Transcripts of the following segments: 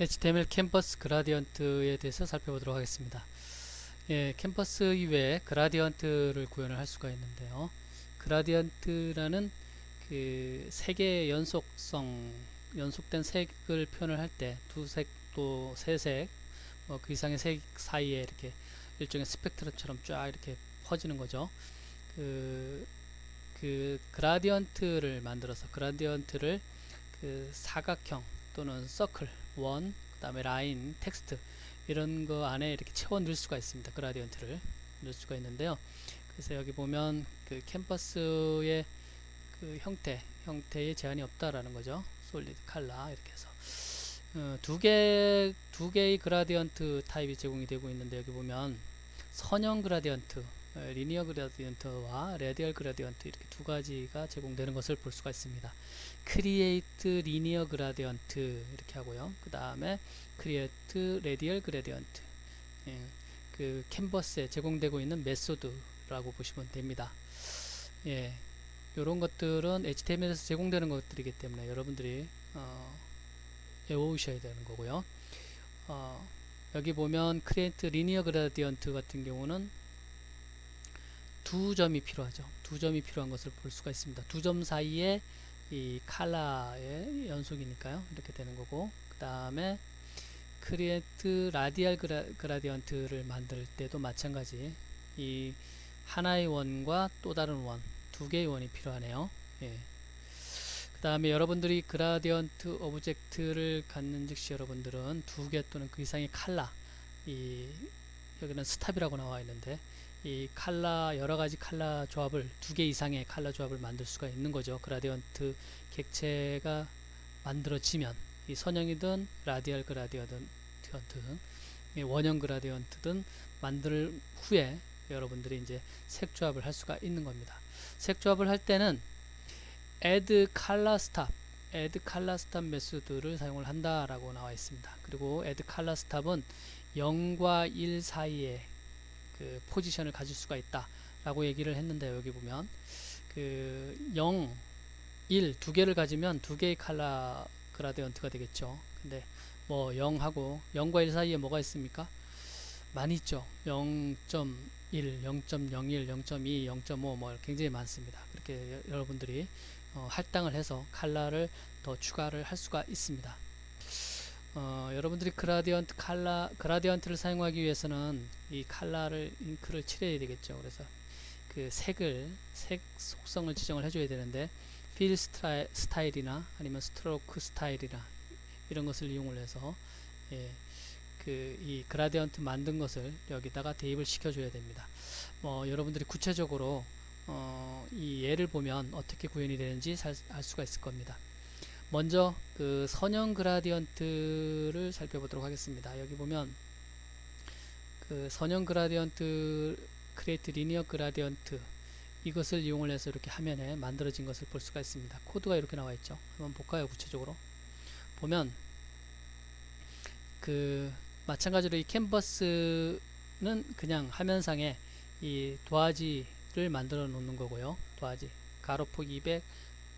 HTML 캔버스 그라디언트에 대해서 살펴보도록 하겠습니다. 예, 캔버스 이외에 그라디언트를 구현을 할 수가 있는데요. 그라디언트라는 그 색의 연속된 색을 표현을 할 때 두 색 또 세 색, 뭐 그 이상의 색 사이에 이렇게 일종의 스펙트럼처럼 쫙 이렇게 퍼지는 거죠. 그, 그 그라디언트를 만들어서 그라디언트를 그 사각형 또는 서클, 원, 그 다음에 라인, 텍스트 이런 거 안에 이렇게 채워 넣을 수가 있습니다. 그라디언트를 넣을 수가 있는데요. 그래서 여기 보면 그 캔버스의 그 형태에 제한이 없다라는 거죠. 솔리드, 칼라 이렇게 해서 두 개의 그라디언트 타입이 제공이 되고 있는데 여기 보면 선형 그라디언트, 리니어 그라디언트와 레디얼 그라디언트 이렇게 두 가지가 제공되는 것을 볼 수가 있습니다. 크리에이트 리니어 그라디언트 이렇게 하고요. 그 다음에 크리에이트 레디얼 그라디언트, 예, 그 캔버스에 제공되고 있는 메소드라고 보시면 됩니다. 예, 이런 것들은 HTML에서 제공되는 것들이기 때문에 여러분들이 외우셔야 되는 거고요. 여기 보면 크리에이트 리니어 그라디언트 같은 경우는 두 점이 필요하죠. 두 점이 필요한 것을 볼 수가 있습니다. 두 점 사이에 이 칼라의 연속이니까요. 이렇게 되는 거고, 그 다음에 크리에이트 라디알 그라디언트를 만들 때도 마찬가지 이 하나의 원과 또 다른 원, 두 개의 원이 필요하네요. 예. 그 다음에 여러분들이 그라디언트 오브젝트를 갖는 즉시 여러분들은 두 개 또는 그 이상의 칼라, 여기는 스탑이라고 나와 있는데 이 칼라, 여러 가지 칼라 조합을 두 개 이상의 칼라 조합을 만들 수가 있는 거죠. 그라디언트 객체가 만들어지면 이 선형이든 라디얼 그라디언트, 원형 그라디언트든 만들 후에 여러분들이 이제 색 조합을 할 수가 있는 겁니다. 색 조합을 할 때는 add color stop 메소드를 사용을 한다라고 나와 있습니다. 그리고 add color stop은 0과 1 사이에 그 포지션을 가질 수가 있다 라고 얘기를 했는데 여기 보면 그 0, 1 두 개를 가지면 두 개의 컬러 그라디언트가 되겠죠. 근데 뭐 0하고 0과 1 사이에 뭐가 있습니까? 많이 있죠. 0.1, 0.01, 0.2, 0.5 뭐 굉장히 많습니다. 그렇게 여러분들이 할당을 해서 컬러를 더 추가를 할 수가 있습니다. 여러분들이 그라디언트를 사용하기 위해서는 이 컬러를 잉크를 칠해야 되겠죠. 그래서 그 색 속성을 지정을 해줘야 되는데 필 스타일이나 아니면 스트로크 스타일이나 이런 것을 이용을 해서 예, 이 그라디언트 만든 것을 여기다가 대입을 시켜줘야 됩니다. 여러분들이 구체적으로 이 예를 보면 어떻게 구현이 되는지 알 수가 있을 겁니다. 먼저 그 선형 그라디언트를 살펴보도록 하겠습니다. 여기 보면 그 선형 그라디언트 크리에이트 리니어 그라디언트 이것을 이용을 해서 이렇게 화면에 만들어진 것을 볼 수가 있습니다. 코드가 이렇게 나와 있죠. 한번 볼까요? 구체적으로 보면 그 마찬가지로 이 캔버스는 그냥 화면상에 이 도화지를 만들어 놓는 거고요. 도화지 가로폭 200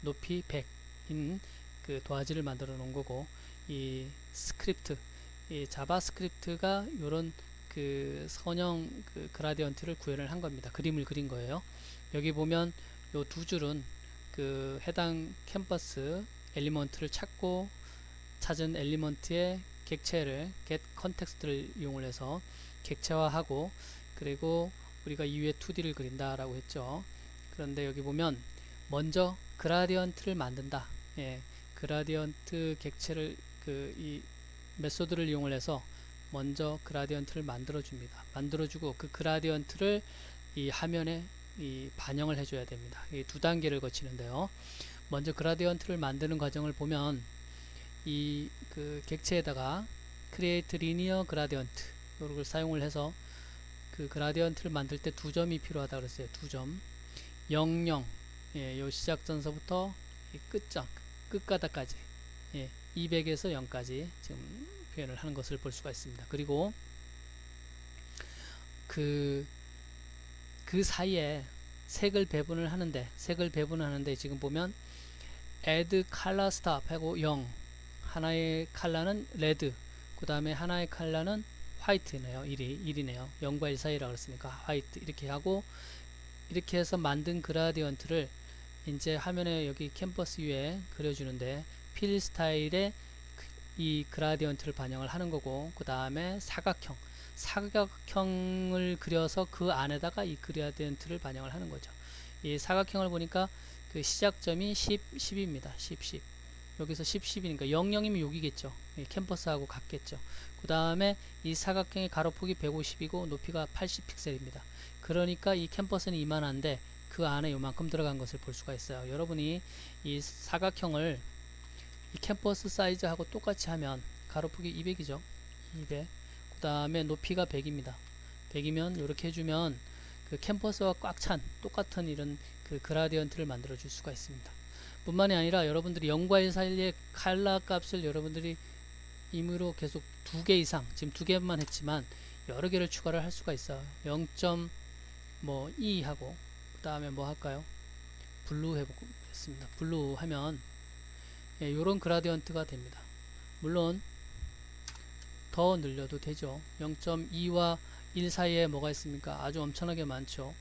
높이 100인 그 도화지를 만들어 놓은 거고, 이 스크립트, 이 자바스크립트가 이런 그 선형 그 그라디언트를 구현을 한 겁니다. 그림을 그린 거예요. 여기 보면 요 두 줄은 그 해당 캔버스 엘리먼트를 찾은 엘리먼트의 객체를 get context를 이용을 해서 객체화하고, 그리고 우리가 이후에 2D를 그린다라고 했죠. 그런데 여기 보면 먼저 그라디언트를 만든다. 예, 그라디언트 객체를 이 메소드를 이용을 해서 먼저 그라디언트를 만들어줍니다. 만들어주고 그 그라디언트를 이 화면에 반영을 해줘야 됩니다. 이 두 단계를 거치는데요. 먼저 그라디언트를 만드는 과정을 보면 이 그 객체에다가 create linear gradient 이걸 사용을 해서 그 그라디언트를 만들 때 두 점이 필요하다 그랬어요. 두 점 00, 예, 요 시작선서부터 이 끝가닥까지, 예, 200에서 0까지 지금 표현을 하는 것을 볼 수가 있습니다. 그리고 그 사이에 색을 배분을 하는데 지금 보면 add color stop 하고 0, 하나의 컬러는 레드, 그 다음에 하나의 컬러는 화이트네요. 1이네요. 0과 1 사이라고 그랬으니까 화이트 이렇게 하고, 이렇게 해서 만든 그라디언트를 이제 화면에 여기 캔버스 위에 그려주는데, 필 스타일의 이 그라디언트를 반영을 하는 거고, 그 다음에 사각형을 그려서 그 안에다가 이 그라디언트를 반영을 하는 거죠. 이 사각형을 보니까 그 시작점이 10입니다. 10. 여기서 10이니까 00이면 여기겠죠. 캔버스하고 같겠죠. 그 다음에 이 사각형의 가로폭이 150이고 높이가 80 픽셀입니다. 그러니까 이 캔버스는 이만한데 그 안에 요만큼 들어간 것을 볼 수가 있어요. 여러분이 이 사각형을 이 캔버스 사이즈하고 똑같이 하면 가로폭이 200이죠. 200. 그 다음에 높이가 100입니다. 100이면 이렇게 해주면 그 캔버스와 꽉 찬 똑같은 이런 그 그라디언트를 만들어 줄 수가 있습니다. 뿐만이 아니라 여러분들이 0과 1 사이의 칼라 값을 여러분들이 임의로 계속 2개 이상, 지금 2개만 했지만 여러 개를 추가를 할 수가 있어요. 0.2 하고, 그 다음에 뭐 할까요? 블루 해보겠습니다. 블루 하면 이런 그라디언트가 됩니다. 물론 더 늘려도 되죠. 0.2와 1 사이에 뭐가 있습니까? 아주 엄청나게 많죠.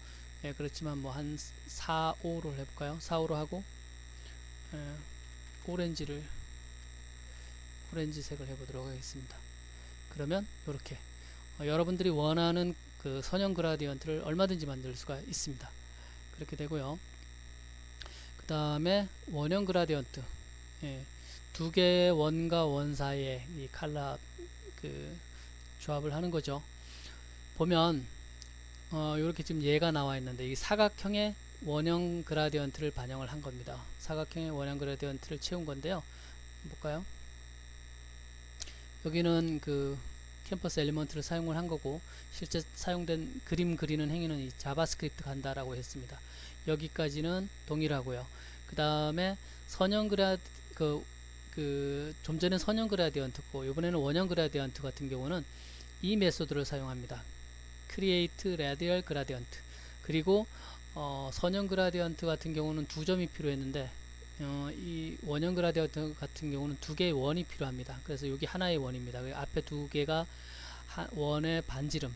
그렇지만 뭐 한 4, 5로 해볼까요? 4, 5로 하고, 오렌지색을 해보도록 하겠습니다. 그러면 이렇게 여러분들이 원하는 그 선형 그라디언트를 얼마든지 만들 수가 있습니다. 그렇게 되고요. 그 다음에 원형 그라디언트, 두 개의 원과 원 사이에 이 칼라 그 조합을 하는 거죠. 보면 이렇게 지금 얘가 나와 있는데 이 사각형의 원형 그라디언트를 반영을 한 겁니다. 사각형의 원형 그라디언트를 채운 건데요. 볼까요? 여기는 그 캠퍼스 엘리먼트를 사용을 한 거고, 실제 사용된 그림 그리는 행위는 이 자바스크립트 간다라고 했습니다. 여기까지는 동일하고요. 그 다음에 선형 좀 전에 선형 그라디언트고 이번에는 원형 그라디언트 같은 경우는 이 메소드를 사용합니다. Create Radial Gradient. 그리고 선형 그라디언트 같은 경우는 2점이 필요했는데 이 원형 그라디언트 같은 경우는 2개의 원이 필요합니다. 그래서 여기 하나의 원입니다. 앞에 2개가 원의 반지름,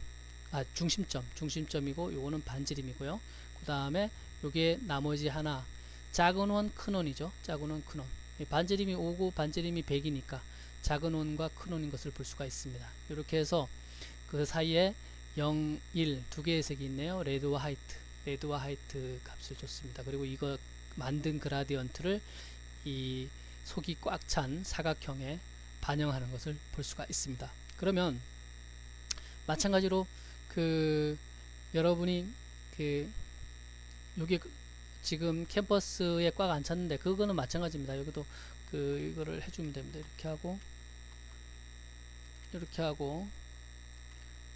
중심점이고 요거는 반지름이고요. 그 다음에 여기에 나머지 하나, 작은 원, 큰 원이죠. 작은 원, 큰 원. 반지름이 5고 반지름이 100이니까 작은 원과 큰 원인 것을 볼 수가 있습니다. 이렇게 해서 그 사이에 0, 1 두 개의 색이 있네요. 레드와 화이트 값을 줬습니다. 그리고 이거 만든 그라디언트를 이 속이 꽉 찬 사각형에 반영하는 것을 볼 수가 있습니다. 그러면 마찬가지로 그 여러분이 그 여기 지금 캠퍼스에 꽉 안 찼는데 그거는 마찬가지입니다. 여기도 그 이거를 해주면 됩니다. 이렇게 하고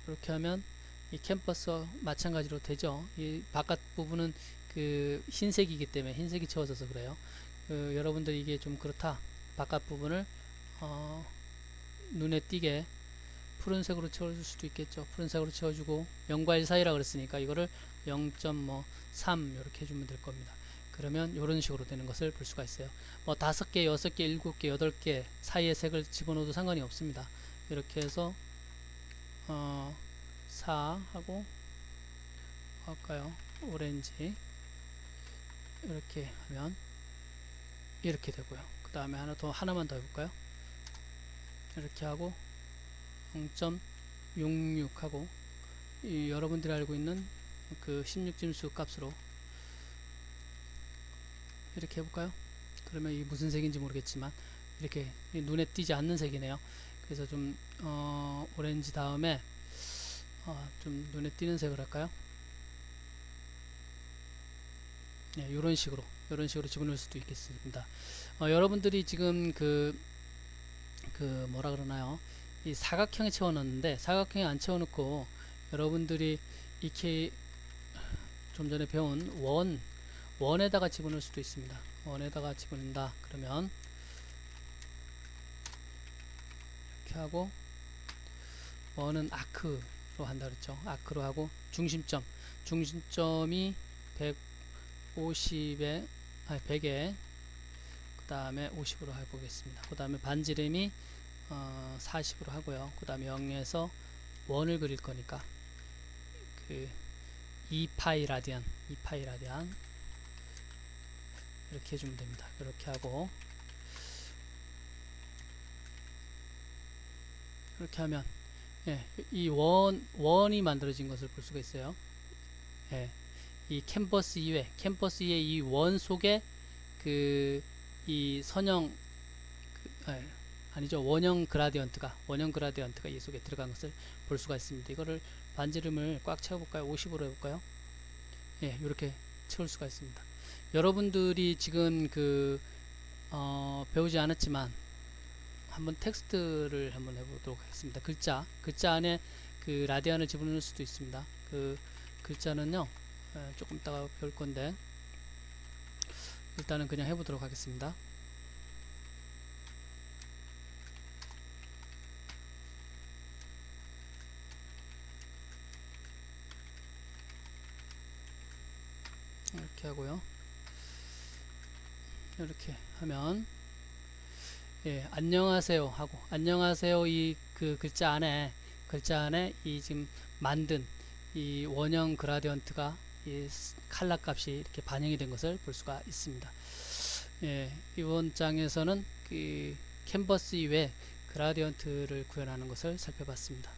이렇게 하면 이 캠퍼스와 마찬가지로 되죠. 이 바깥 부분은 그 흰색이기 때문에 흰색이 채워져서 그래요. 여러분들 이게 좀 그렇다. 바깥 부분을 눈에 띄게 푸른색으로 채워줄 수도 있겠죠. 푸른색으로 채워주고 0과 1 사이라 그랬으니까 이거를 0.3 이렇게 해주면 될 겁니다. 그러면 이런 식으로 되는 것을 볼 수가 있어요. 뭐 5개, 6개, 7개, 8개 사이의 색을 집어넣어도 상관이 없습니다. 이렇게 해서 4 하고 할까요? 오렌지 이렇게 하면 이렇게 되고요. 그 다음에 하나만 더 해볼까요? 이렇게 하고 0.66 하고 여러분들이 알고 있는 그 16진수 값으로 이렇게 해볼까요? 그러면 이게 무슨 색인지 모르겠지만 이렇게 눈에 띄지 않는 색이네요. 그래서 좀 오렌지 다음에 좀 눈에 띄는 색을 할까요? 네, 이런 식으로 집어넣을 수도 있겠습니다. 여러분들이 지금 그 뭐라 그러나요? 이 사각형에 채워넣는데 사각형에 안 채워놓고 여러분들이 이렇게 좀 전에 배운 원에다가 집어넣을 수도 있습니다. 원에다가 집어넣는다 그러면 이렇게 하고, 원은 아크로 한다 그랬죠. 아크로 하고 중심점이 100에 그 다음에 50으로 해보겠습니다. 그 다음에 반지름이 40으로 하고요. 그 다음에 0에서 1을 그릴 거니까 그 2파이 라디안 이렇게 해주면 됩니다. 이렇게 하고 이렇게 하면 예, 이 원이 만들어진 것을 볼 수가 있어요. 예, 이 캔버스 이외 이 원 속에 그 이 선형 예, 아니죠, 원형 그라디언트가 이 속에 들어간 것을 볼 수가 있습니다. 이거를 반지름을 꽉 채워볼까요? 50으로 해볼까요? 예, 이렇게 채울 수가 있습니다. 여러분들이 지금 배우지 않았지만 한번 텍스트를 한번 해보도록 하겠습니다. 글자 안에 그 라디안을 집어넣을 수도 있습니다. 그 글자는요, 조금 이따가 배울 건데 일단은 그냥 해보도록 하겠습니다. 이렇게 하고요. 이렇게 하면 예, 안녕하세요 하고 안녕하세요 이 그 글자 안에 이 지금 만든 이 원형 그라디언트가 이 칼라 값이 이렇게 반영이 된 것을 볼 수가 있습니다. 예, 이번 장에서는 그 캔버스 이외 그라디언트를 구현하는 것을 살펴봤습니다.